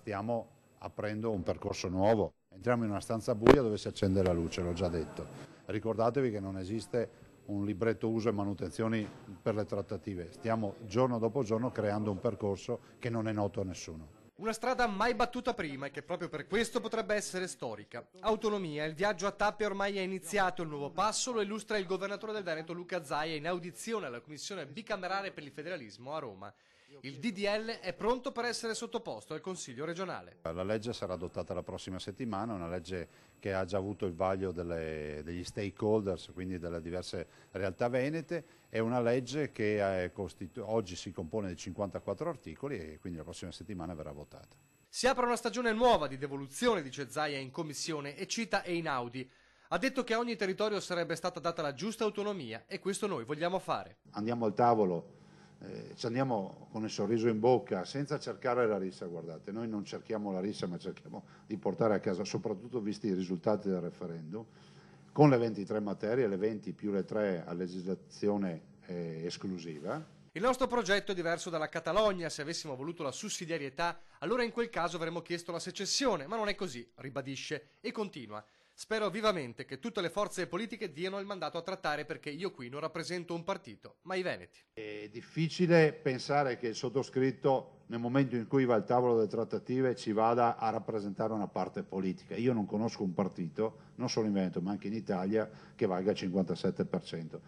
stiamo aprendo un percorso nuovo. Entriamo in una stanza buia dove si accende la luce, l'ho già detto. Ricordatevi che non esiste un libretto uso e manutenzioni per le trattative. Stiamo giorno dopo giorno creando un percorso che non è noto a nessuno. Una strada mai battuta prima e che proprio per questo potrebbe essere storica. Autonomia, il viaggio a tappe ormai è iniziato, il nuovo passo lo illustra il governatore del Veneto Luca Zaia in audizione alla Commissione bicamerale per il federalismo a Roma. Il DDL è pronto per essere sottoposto al Consiglio regionale. La legge sarà adottata la prossima settimana, una legge che ha già avuto il vaglio degli stakeholders, quindi delle diverse realtà venete, è una legge che oggi si compone di 54 articoli e quindi la prossima settimana verrà votata. Si apre una stagione nuova di devoluzione, dice Zaia in commissione, e cita Einaudi. Ha detto che a ogni territorio sarebbe stata data la giusta autonomia e questo noi vogliamo fare. Andiamo al tavolo, ci andiamo con il sorriso in bocca, senza cercare la rissa, guardate, noi non cerchiamo la rissa ma cerchiamo di portare a casa, soprattutto visti i risultati del referendum, con le 23 materie, le 20 più le 3 a legislazione esclusiva. Il nostro progetto è diverso dalla Catalogna, se avessimo voluto la sussidiarietà, allora in quel caso avremmo chiesto la secessione, ma non è così, ribadisce e continua. Spero vivamente che tutte le forze politiche diano il mandato a trattare perché io qui non rappresento un partito, ma i veneti. È difficile pensare che il sottoscritto, nel momento in cui va al tavolo delle trattative, ci vada a rappresentare una parte politica. Io non conosco un partito, non solo in Veneto ma anche in Italia, che valga il 57%.